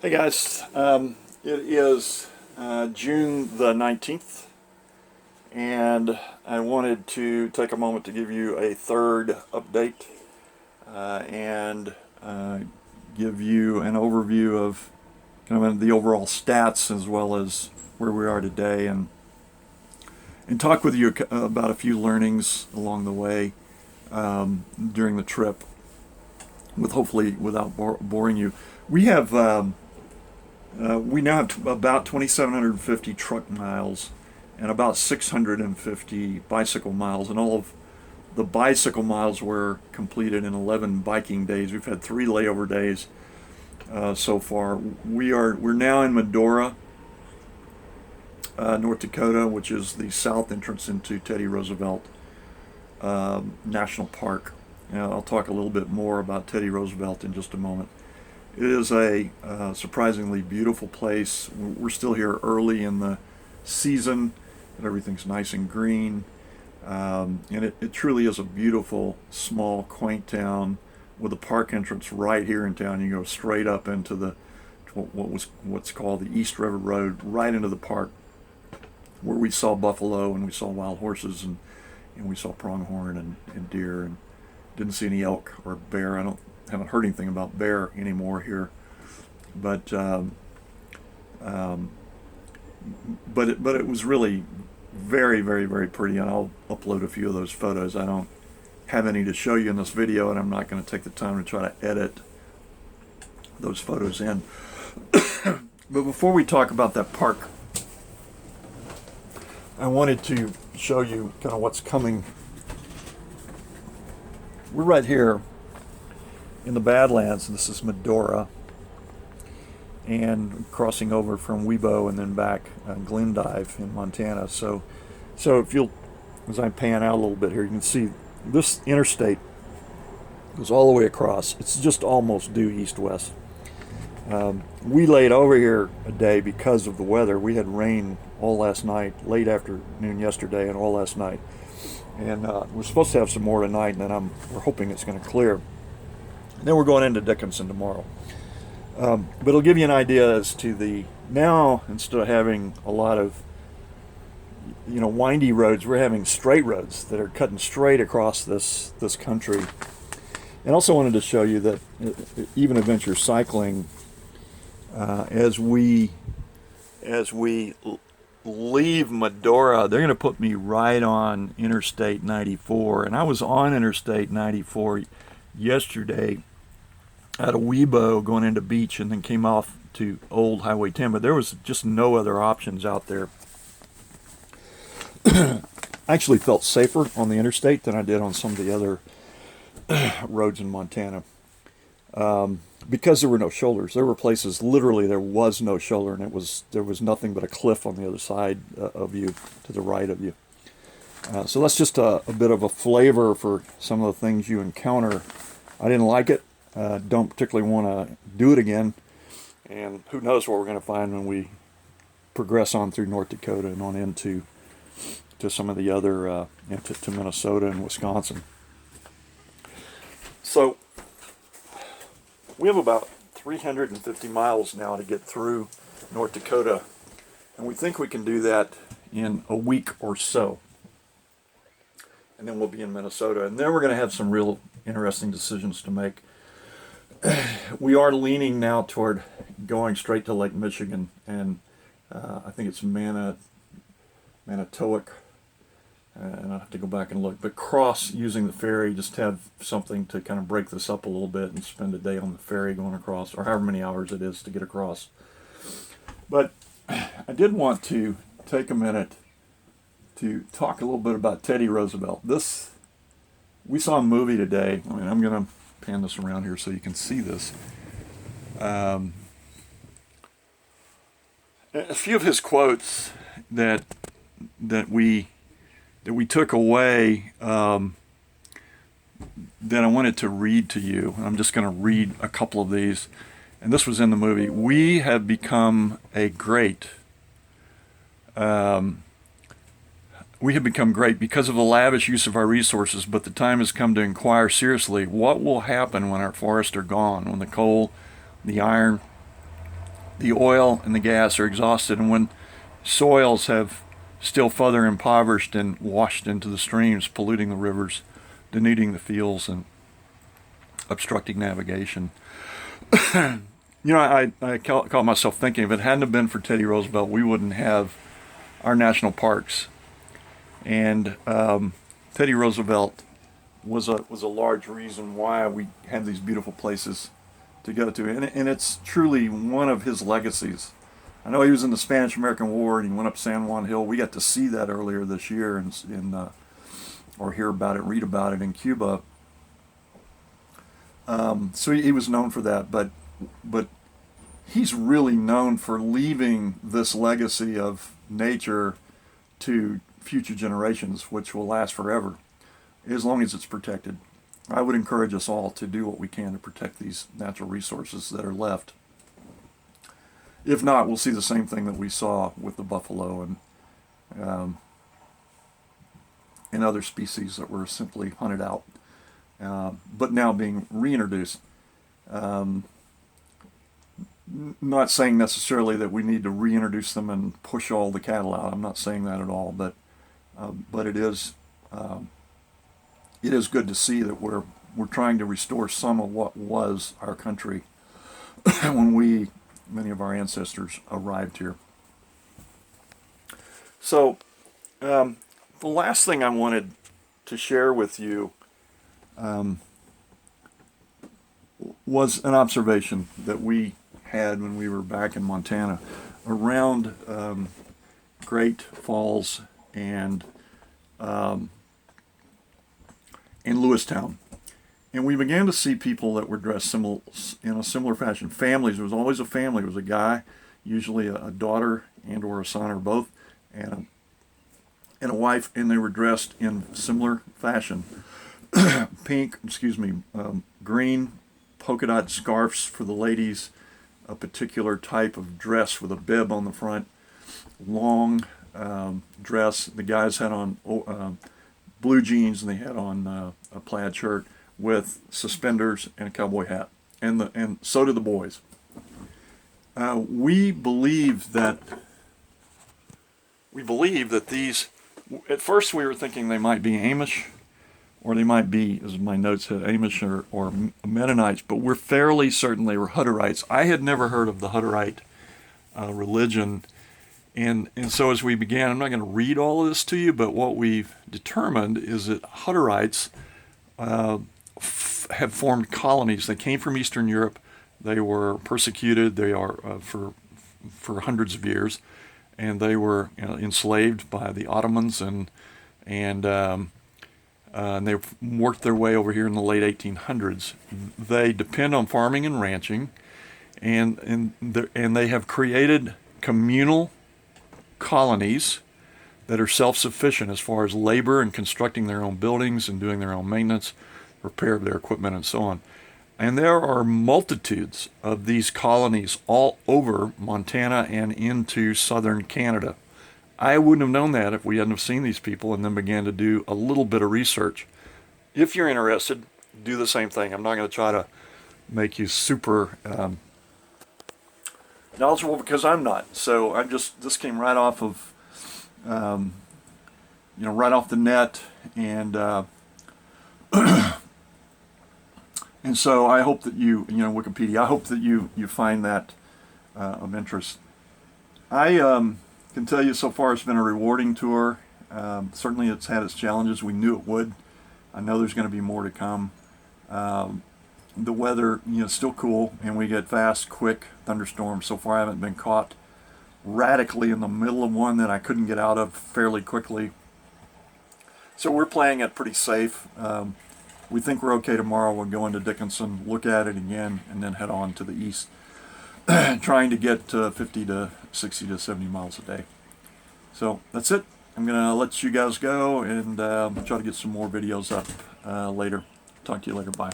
Hey guys, it is June the 19th, and I wanted to take a moment to give you a third update and give you an overview of kind of the overall stats as well as where we are today, and talk with you about a few learnings along the way during the trip, with hopefully without boring you. We now have about 2,750 truck miles and about 650 bicycle miles, and all of the bicycle miles were completed in 11 biking days. We've had 3 layover days so far. We're now in Medora, North Dakota, which is the south entrance into Teddy Roosevelt National Park. Now, I'll talk a little bit more about Teddy Roosevelt in just a moment. It is a surprisingly beautiful place. We're still here early in the season, and everything's nice and green. And it truly is a beautiful, small, quaint town with a park entrance right here in town. You go straight up into what's called the East River Road, right into the park, where we saw buffalo and we saw wild horses and we saw pronghorn and deer, and didn't see any elk or bear. Haven't heard anything about bear anymore here, but it was really very, very, very pretty, and I'll upload a few of those photos. I don't have any to show you in this video, and I'm not going to take the time to try to edit those photos in. But before we talk about that park, I wanted to show you kind of what's coming. We're right here in the Badlands. This is Medora, and crossing over from Webo and then back Glendive in Montana. So if you'll, as I pan out a little bit here, you can see this interstate goes all the way across. It's just almost due east-west. We laid over here a day because of the weather. We had rain all last night, late afternoon yesterday, and all last night. And we're supposed to have some more tonight, and then we're hoping it's going to clear. Then we're going into Dickinson tomorrow. But it'll give you an idea as to now, instead of having a lot of, windy roads, we're having straight roads that are cutting straight across this country. And also wanted to show you that even adventure cycling, as we leave Medora, they're going to put me right on Interstate 94. And I was on Interstate 94 yesterday out of Webo going into Beach, and then came off to Old Highway 10, but there was just no other options out there. I actually felt safer on the interstate than I did on some of the other roads in Montana, because there were no shoulders. There were places literally there was no shoulder, and there was nothing but a cliff on the other side of you, to the right of you. So that's just a bit of a flavor for some of the things you encounter. I didn't like it. Don't particularly want to do it again. And who knows what we're going to find when we progress on through North Dakota and on into some of the other, to Minnesota and Wisconsin. So we have about 350 miles now to get through North Dakota, and we think we can do that in a week or so. And then we'll be in Minnesota, and then we're going to have some real interesting decisions to make. We are leaning now toward going straight to Lake Michigan, and I think it's Manitowoc, and I'll have to go back and look, but cross using the ferry, just have something to kind of break this up a little bit and spend a day on the ferry going across, or however many hours it is to get across. But I did want to take a minute to talk a little bit about Teddy Roosevelt. We saw a movie today. I mean, I'm going to pan this around here so you can see this. A few of his quotes that we took away, that I wanted to read to you. I'm just going to read a couple of these, and this was in the movie. We have become great because of the lavish use of our resources, but the time has come to inquire seriously what will happen when our forests are gone, when the coal, the iron, the oil and the gas are exhausted, and when soils have still further impoverished and washed into the streams, polluting the rivers, denuding the fields, and obstructing navigation. I caught myself thinking, if it hadn't have been for Teddy Roosevelt, we wouldn't have our national parks. And Teddy Roosevelt was a large reason why we have these beautiful places to go to, and it's truly one of his legacies. I know he was in the Spanish-American War, and he went up San Juan Hill. We got to see that earlier this year, or hear about it, read about it in Cuba. So he was known for that, but he's really known for leaving this legacy of nature to future generations, which will last forever, as long as it's protected. I would encourage us all to do what we can to protect these natural resources that are left. If not, we'll see the same thing that we saw with the buffalo and other species that were simply hunted out, but now being reintroduced. Not saying necessarily that we need to reintroduce them and push all the cattle out. I'm not saying that at all, but it is good to see that we're trying to restore some of what was our country when many of our ancestors arrived here. So the last thing I wanted to share with you was an observation that we had when we were back in Montana around Great Falls and in Lewistown. And we began to see people that were dressed in a similar fashion. Families, there was always a family. It was a guy, usually a daughter and or a son or both, and a wife, and they were dressed in similar fashion. Green polka dot scarves for the ladies, a particular type of dress with a bib on the front, long dress. The guys had on blue jeans, and they had on a plaid shirt with suspenders and a cowboy hat, and so did the boys. We believe that these, at first we were thinking they might be Amish, or they might be, as my notes said, Amish or Mennonites, but we're fairly certain they were Hutterites. I had never heard of the Hutterite religion, and so as we began, I'm not going to read all of this to you, but what we've determined is that Hutterites have formed colonies. They came from Eastern Europe. They were persecuted. They are for hundreds of years, and they were enslaved by the Ottomans, and they worked their way over here in the late 1800s. They depend on farming and ranching, and they have created communal colonies that are self-sufficient as far as labor and constructing their own buildings and doing their own maintenance, repair of their equipment, and so on. And there are multitudes of these colonies all over Montana and into southern Canada. I wouldn't have known that if we hadn't have seen these people and then began to do a little bit of research. If you're interested, do the same thing. I'm not going to try to make you super knowledgeable, because I'm not. So this came right off of, right off the net, and and so I hope that Wikipedia, I hope that you find that of interest. I can tell you so far it's been a rewarding tour. Certainly it's had its challenges. We knew it would. I know there's going to be more to come. The weather, still cool, and we get fast, quick thunderstorms. So far I haven't been caught radically in the middle of one that I couldn't get out of fairly quickly. So we're playing it pretty safe. We think we're okay tomorrow. We'll go into Dickinson, look at it again, and then head on to the east, trying to get 50 to 60 to 70 miles a day. So that's it. I'm going to let you guys go and try to get some more videos up later. Talk to you later. Bye.